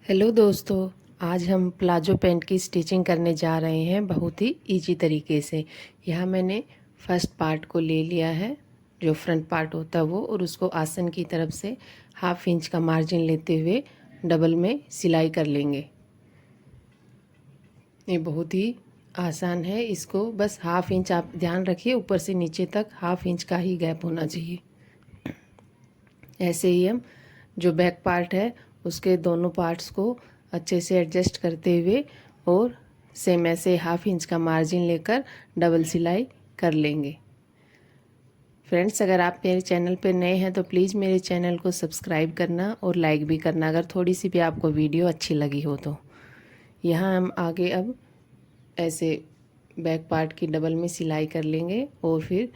Hello दोस्तों, आज हम प्लाजो पैंट की स्टिचिंग करने जा रहे हैं बहुत ही इजी तरीके से। यहाँ मैंने फर्स्ट पार्ट को ले लिया है, जो फ्रंट पार्ट होता है वो, और उसको आसन की तरफ से 1/2 इंच का मार्जिन लेते हुए डबल में सिलाई कर लेंगे। ये बहुत ही आसान है। इसको बस 1/2 इंच आप ध्यान रखिए, ऊपर से नीचे तक 1/2 इंच का ही गैप होना चाहिए। ऐसे ही हम जो बैक पार्ट है उसके दोनों पार्ट्स को अच्छे से एडजस्ट करते हुए और सेम ऐसे 1/2 इंच का मार्जिन लेकर डबल सिलाई कर लेंगे। फ्रेंड्स, अगर आप मेरे चैनल पर नए हैं तो प्लीज़ मेरे चैनल को सब्सक्राइब करना और लाइक भी करना, अगर थोड़ी सी भी आपको वीडियो अच्छी लगी हो तो। यहाँ हम आगे अब ऐसे बैक पार्ट की डबल में सिलाई कर लेंगे और फिर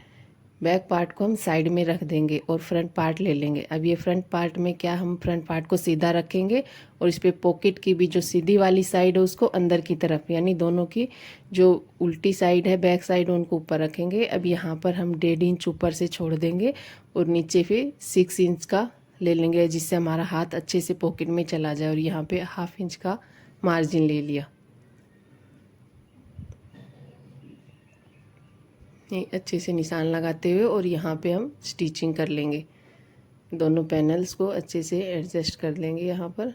बैक पार्ट को हम साइड में रख देंगे और फ्रंट पार्ट ले लेंगे। अब ये फ्रंट पार्ट में क्या, हम फ्रंट पार्ट को सीधा रखेंगे और इस पे पॉकेट की भी जो सीधी वाली साइड है उसको अंदर की तरफ, यानी दोनों की जो उल्टी साइड है बैक साइड उनको ऊपर रखेंगे। अब यहाँ पर हम 1.5 इंच ऊपर से छोड़ देंगे और नीचे फिर 6 इंच का ले लेंगे, जिससे हमारा हाथ अच्छे से पॉकेट में चला जाए। और यहाँ पे 1/2 इंच का मार्जिन ले लिया। अच्छे से निशान लगाते हुए और यहाँ पे हम स्टिचिंग कर लेंगे। दोनों पैनल्स को अच्छे से एडजस्ट कर लेंगे। यहाँ पर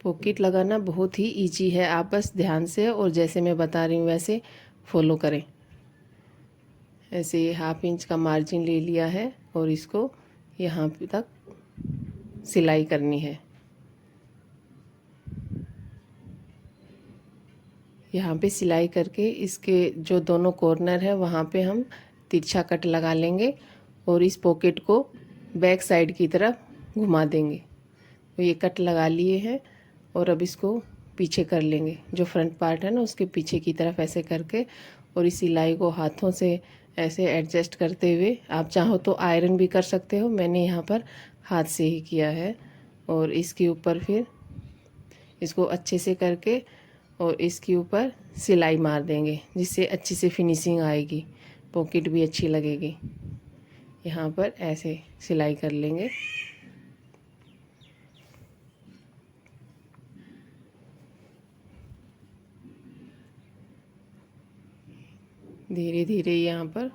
पॉकेट लगाना बहुत ही इजी है, आप बस ध्यान से और जैसे मैं बता रही हूँ वैसे फॉलो करें। ऐसे 1/2 इंच का मार्जिन ले लिया है और इसको यहाँ तक सिलाई करनी है। यहाँ पे सिलाई करके इसके जो दोनों कॉर्नर है वहाँ पे हम तिरछा कट लगा लेंगे और इस पॉकेट को बैक साइड की तरफ घुमा देंगे। तो ये कट लगा लिए हैं और अब इसको पीछे कर लेंगे, जो फ्रंट पार्ट है ना उसके पीछे की तरफ ऐसे करके, और इस सिलाई को हाथों से ऐसे एडजस्ट करते हुए, आप चाहो तो आयरन भी कर सकते हो, मैंने यहाँ पर हाथ से ही किया है। और इसके ऊपर फिर इसको अच्छे से करके और इसके ऊपर सिलाई मार देंगे, जिससे अच्छी से फिनिशिंग आएगी, पॉकेट भी अच्छी लगेगी। यहाँ पर ऐसे सिलाई कर लेंगे। धीरे धीरे, यहाँ पर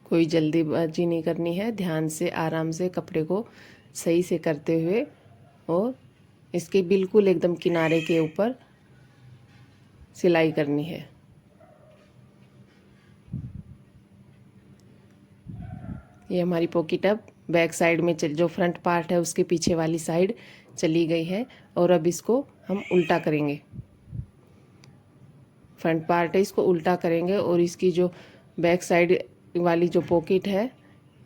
कोई जल्दीबाजी नहीं करनी है, ध्यान से आराम से कपड़े को सही से करते हुए और इसके बिल्कुल एकदम किनारे के ऊपर सिलाई करनी है। ये हमारी पॉकेट अब बैक साइड में जो फ्रंट पार्ट है उसके पीछे वाली साइड चली गई है। और अब इसको हम उल्टा करेंगे। फ्रंट पार्ट है इसको उल्टा करेंगे और इसकी जो बैक साइड वाली जो पॉकेट है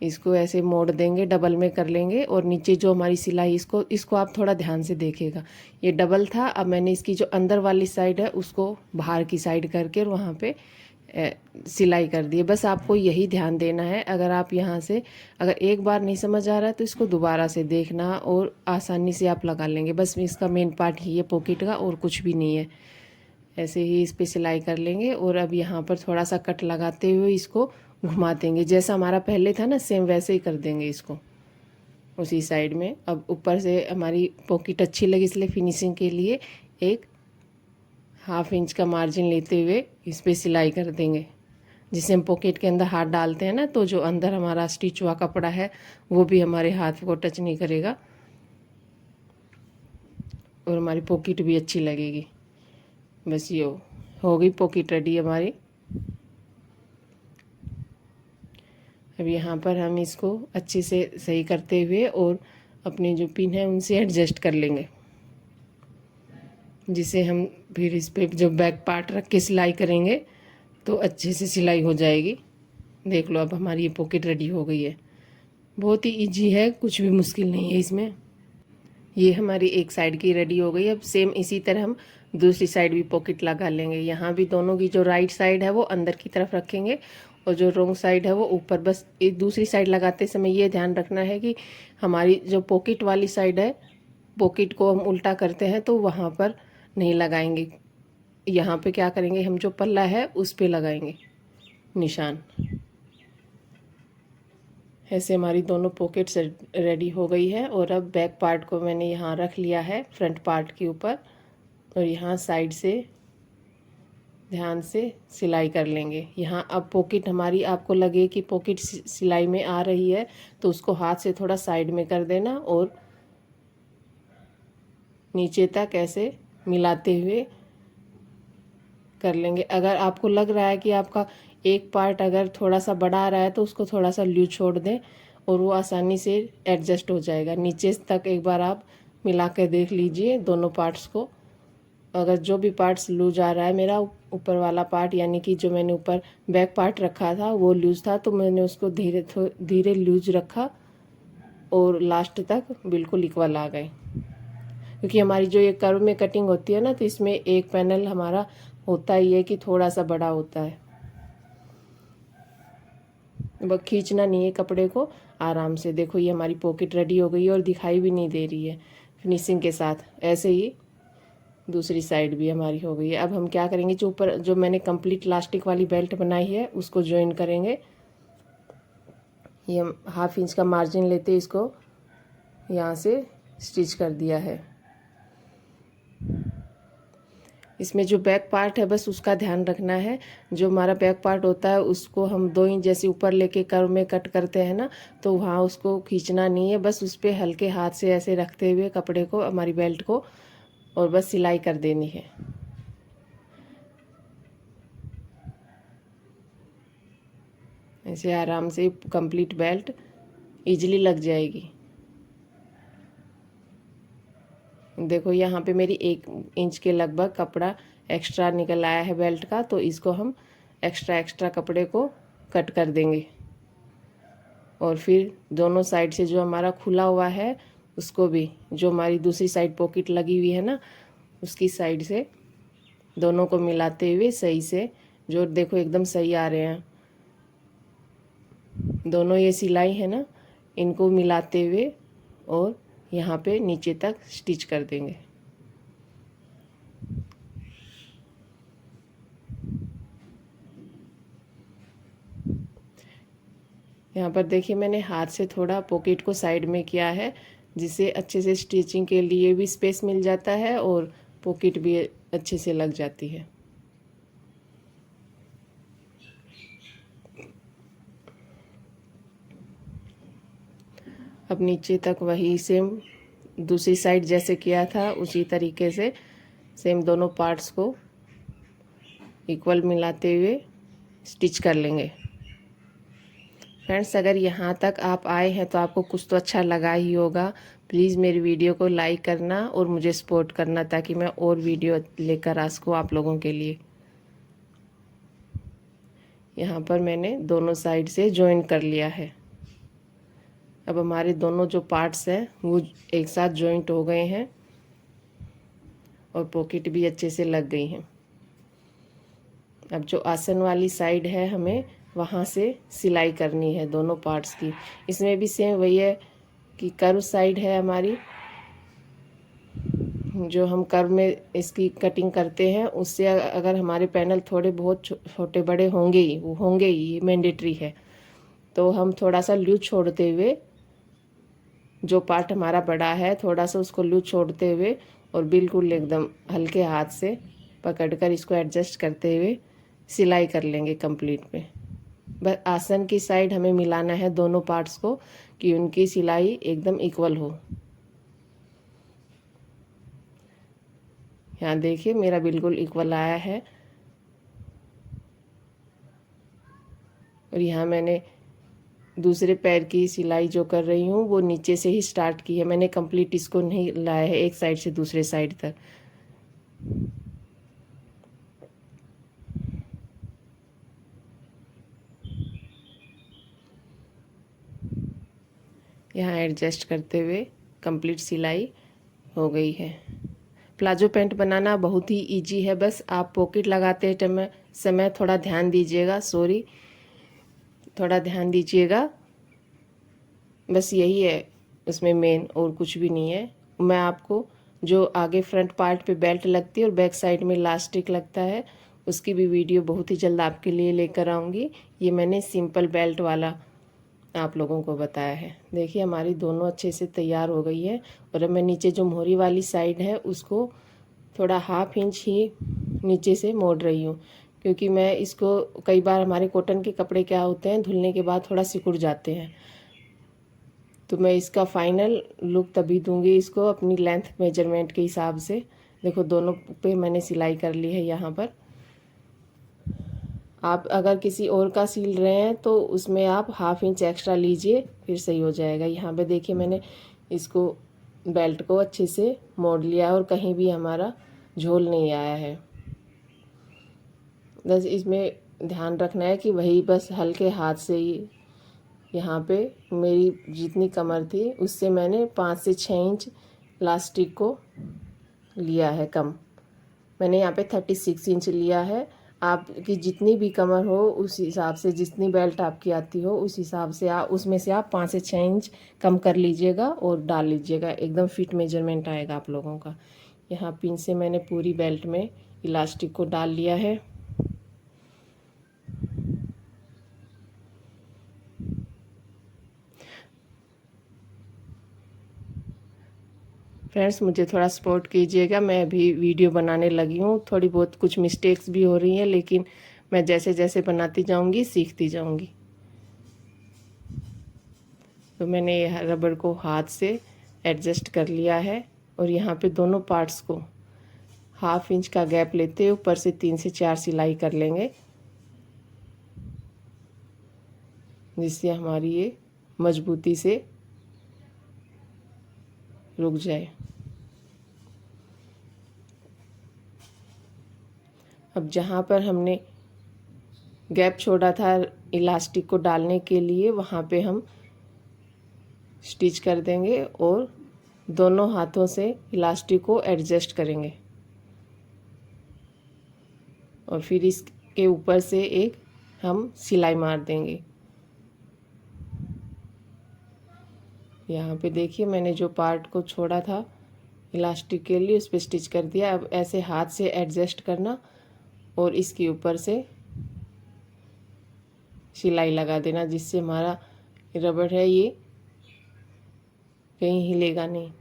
इसको ऐसे मोड़ देंगे, डबल में कर लेंगे। और नीचे जो हमारी सिलाई, इसको आप थोड़ा ध्यान से देखिएगा, ये डबल था। अब मैंने इसकी जो अंदर वाली साइड है उसको बाहर की साइड करके और वहाँ पे सिलाई कर दी है। बस आपको यही ध्यान देना है। अगर आप यहाँ से अगर एक बार नहीं समझ आ रहा है तो इसको दोबारा से देखना और आसानी से आप लगा लेंगे। बस इसका मेन पार्ट ही है पॉकेट का, और कुछ भी नहीं है। ऐसे ही इस पे सिलाई कर लेंगे और अब यहाँ पर थोड़ा सा कट लगाते हुए इसको घुमा देंगे, जैसा हमारा पहले था ना सेम वैसे ही कर देंगे इसको उसी साइड में। अब ऊपर से हमारी पॉकेट अच्छी लगी इसलिए फिनिशिंग के लिए एक 1/2 इंच का मार्जिन लेते हुए इस पे सिलाई कर देंगे, जिसे हम पॉकेट के अंदर हाथ डालते हैं ना, तो जो अंदर हमारा स्टिच हुआ कपड़ा है वो भी हमारे हाथ को टच नहीं करेगा और हमारी पॉकेट भी अच्छी लगेगी। बस ये हो गई पॉकेट रेडी हमारी। अब यहाँ पर हम इसको अच्छे से सही करते हुए और अपने जो पिन है उनसे एडजस्ट कर लेंगे, जिसे हम फिर इस पे जो बैक पार्ट रख के सिलाई करेंगे तो अच्छे से सिलाई हो जाएगी। देख लो, अब हमारी ये पॉकेट रेडी हो गई है। बहुत ही इजी है, कुछ भी मुश्किल नहीं है इसमें। ये हमारी एक साइड की रेडी हो गई। अब सेम इसी तरह हम दूसरी साइड भी पॉकेट लगा लेंगे। यहाँ भी दोनों की जो राइट साइड है वो अंदर की तरफ रखेंगे और जो रॉन्ग साइड है वो ऊपर। बस एक दूसरी साइड लगाते समय ये ध्यान रखना है कि हमारी जो पॉकेट वाली साइड है, पॉकेट को हम उल्टा करते हैं तो वहाँ पर नहीं लगाएंगे। यहाँ पे क्या करेंगे, हम जो पल्ला है उस पे लगाएंगे निशान। ऐसे हमारी दोनों पॉकेट्स रेडी हो गई है। और अब बैक पार्ट को मैंने यहाँ रख लिया है फ्रंट पार्ट के ऊपर, और यहाँ साइड से ध्यान से सिलाई कर लेंगे। यहाँ अब पॉकेट हमारी, आपको लगे कि पॉकेट सिलाई में आ रही है तो उसको हाथ से थोड़ा साइड में कर देना और नीचे तक ऐसे मिलाते हुए कर लेंगे। अगर आपको लग रहा है कि आपका एक पार्ट अगर थोड़ा सा बड़ा आ रहा है तो उसको थोड़ा सा लूज छोड़ दें और वो आसानी से एडजस्ट हो जाएगा। नीचे तक एक बार आप मिला कर देख लीजिए दोनों पार्ट्स को। अगर जो भी पार्ट्स लूज आ रहा है, मेरा ऊपर वाला पार्ट यानी कि जो मैंने ऊपर बैक पार्ट रखा था वो लूज था, तो मैंने उसको धीरे धीरे लूज रखा और लास्ट तक बिल्कुल इक्वल आ गए। क्योंकि हमारी जो ये कर्व में कटिंग होती है ना, तो इसमें एक पैनल हमारा होता ही है कि थोड़ा सा बड़ा होता है। बस खींचना नहीं है कपड़े को, आराम से। देखो ये हमारी पॉकेट रेडी हो गई है और दिखाई भी नहीं दे रही है फिनिशिंग के साथ। ऐसे ही दूसरी साइड भी हमारी हो गई है। अब हम क्या करेंगे, जो ऊपर जो मैंने कंप्लीट इलास्टिक वाली बेल्ट बनाई है उसको ज्वाइन करेंगे। ये 1/2 इंच का मार्जिन लेते इसको यहाँ से स्टिच कर दिया है। इसमें जो बैक पार्ट है बस उसका ध्यान रखना है। जो हमारा बैक पार्ट होता है उसको हम 2 इंच जैसे ऊपर लेके कर्व में कट करते हैं ना, तो वहाँ उसको खींचना नहीं है। बस उस पर हल्के हाथ से ऐसे रखते हुए कपड़े को, हमारी बेल्ट को, और बस सिलाई कर देनी है। ऐसे आराम से कंप्लीट बेल्ट इजीली लग जाएगी। देखो यहाँ पे मेरी 1 इंच के लगभग कपड़ा एक्स्ट्रा निकल आया है बेल्ट का, तो इसको हम एक्स्ट्रा कपड़े को कट कर देंगे। और फिर दोनों साइड से जो हमारा खुला हुआ है उसको भी, जो हमारी दूसरी साइड पॉकेट लगी हुई है ना, उसकी साइड से दोनों को मिलाते हुए सही से, जो देखो एकदम सही आ रहे हैं दोनों ये सिलाई है ना, इनको मिलाते हुए और यहाँ पे नीचे तक स्टिच कर देंगे। यहाँ पर देखिए मैंने हाथ से थोड़ा पॉकेट को साइड में किया है, जिससे अच्छे से स्टिचिंग के लिए भी स्पेस मिल जाता है और पॉकेट भी अच्छे से लग जाती है। अब नीचे तक वही सेम दूसरी साइड जैसे किया था उसी तरीके से सेम दोनों पार्ट्स को इक्वल मिलाते हुए स्टिच कर लेंगे। फ्रेंड्स, अगर यहाँ तक आप आए हैं तो आपको कुछ तो अच्छा लगा ही होगा। प्लीज़ मेरी वीडियो को लाइक करना और मुझे सपोर्ट करना, ताकि मैं और वीडियो लेकर आ सकूँ आप लोगों के लिए। यहाँ पर मैंने दोनों साइड से जॉइन कर लिया है। अब हमारे दोनों जो पार्ट्स हैं वो एक साथ जॉइंट हो गए हैं और पॉकेट भी अच्छे से लग गई हैं। अब जो आसन वाली साइड है हमें वहाँ से सिलाई करनी है दोनों पार्ट्स की। इसमें भी सेम वही है कि कर्व साइड है हमारी, जो हम कर्व में इसकी कटिंग करते हैं उससे अगर हमारे पैनल थोड़े बहुत छोटे बड़े होंगे ही, वो होंगे ही, ये मैंडेटरी है, तो हम थोड़ा सा लूज छोड़ते हुए, जो पार्ट हमारा बड़ा है थोड़ा सा उसको लूज छोड़ते हुए और बिल्कुल एकदम हल्के हाथ से पकड़कर इसको एडजस्ट करते हुए सिलाई कर लेंगे कंप्लीट में। बस आसन की साइड हमें मिलाना है दोनों पार्ट्स को कि उनकी सिलाई एकदम इक्वल हो। यहाँ देखिए मेरा बिल्कुल इक्वल आया है। और यहाँ मैंने दूसरे पैर की सिलाई जो कर रही हूँ वो नीचे से ही स्टार्ट की है, मैंने कंप्लीट इसको नहीं लाया है एक साइड से दूसरे साइड तक। यहाँ एडजस्ट करते हुए कंप्लीट सिलाई हो गई है। प्लाजो पैंट बनाना बहुत ही इजी है, बस आप पॉकेट लगाते समय थोड़ा ध्यान दीजिएगा, थोड़ा ध्यान दीजिएगा, बस यही है उसमें मेन, और कुछ भी नहीं है। मैं आपको जो आगे फ्रंट पार्ट पे बेल्ट लगती है और बैक साइड में इलास्टिक लगता है उसकी भी वीडियो बहुत ही जल्द आपके लिए लेकर आऊँगी। ये मैंने सिंपल बेल्ट वाला आप लोगों को बताया है। देखिए हमारी दोनों अच्छे से तैयार हो गई है। और अब मैं नीचे जो मोहरी वाली साइड है उसको थोड़ा 1/2 इंच ही नीचे से मोड़ रही हूँ, क्योंकि मैं इसको कई बार हमारे कॉटन के कपड़े क्या होते हैं धुलने के बाद थोड़ा सिकुड़ जाते हैं, तो मैं इसका फाइनल लुक तभी दूंगी इसको अपनी लेंथ मेजरमेंट के हिसाब से। देखो दोनों पे मैंने सिलाई कर ली है। यहाँ पर आप अगर किसी और का सिल रहे हैं तो उसमें आप 1/2 इंच एक्स्ट्रा लीजिए, फिर सही हो जाएगा। यहाँ पे देखिए मैंने इसको बेल्ट को अच्छे से मोड़ लिया है और कहीं भी हमारा झोल नहीं आया है। बस इसमें ध्यान रखना है कि वही बस हल्के हाथ से ही, यहाँ पे मेरी जितनी कमर थी उससे मैंने 5 से 6 इंच इलास्टिक को लिया है कम। मैंने यहाँ पे 36 इंच लिया है। आपकी जितनी भी कमर हो उस हिसाब से, जितनी बेल्ट आपकी आती हो उस हिसाब से आप उसमें से आप 5 से 6 इंच कम कर लीजिएगा और डाल लीजिएगा, एकदम फिट मेजरमेंट आएगा आप लोगों का। यहाँ पिन से मैंने पूरी बेल्ट में इलास्टिक को डाल लिया है। फ्रेंड्स मुझे थोड़ा सपोर्ट कीजिएगा, मैं अभी वीडियो बनाने लगी हूँ, थोड़ी बहुत कुछ मिस्टेक्स भी हो रही हैं, लेकिन मैं जैसे जैसे बनाती जाऊँगी सीखती जाऊँगी। तो मैंने यह रबड़ को हाथ से एडजस्ट कर लिया है और यहाँ पे दोनों पार्ट्स को 1/2 इंच का गैप लेते हुए ऊपर से 3 से 4 सिलाई कर लेंगे, जिससे हमारी ये मजबूती से रुक जाए। अब जहाँ पर हमने गैप छोड़ा था इलास्टिक को डालने के लिए, वहाँ पे हम स्टिच कर देंगे और दोनों हाथों से इलास्टिक को एडजस्ट करेंगे और फिर इसके ऊपर से एक हम सिलाई मार देंगे। यहाँ पे देखिए मैंने जो पार्ट को छोड़ा था इलास्टिक के लिए उस पर स्टिच कर दिया। अब ऐसे हाथ से एडजस्ट करना और इसके ऊपर से सिलाई लगा देना, जिससे हमारा रबड़ है ये कहीं हिलेगा नहीं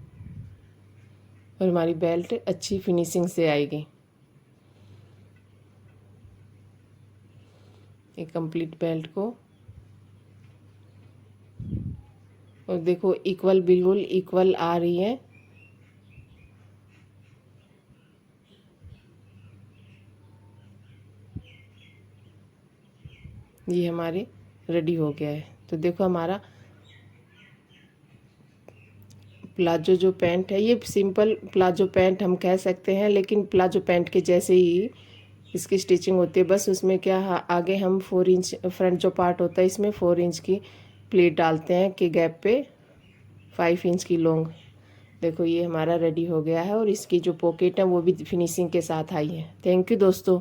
और हमारी बेल्ट अच्छी फिनिशिंग से आएगी। एक कंप्लीट बेल्ट को, और देखो इक्वल, बिल्कुल इक्वल आ रही है। ये हमारे रेडी हो गया है। तो देखो हमारा प्लाजो जो पैंट है, ये सिंपल प्लाजो पैंट हम कह सकते हैं, लेकिन प्लाजो पैंट के जैसे ही इसकी स्टिचिंग होती है। बस उसमें क्या आगे हम 4 इंच फ्रंट जो पार्ट होता है इसमें 4 इंच की प्लेट डालते हैं कि गैप पे 5 इंच की लॉन्ग। देखो ये हमारा रेडी हो गया है और इसकी जो पॉकेट है वो भी फिनिशिंग के साथ आई है। थैंक यू दोस्तों।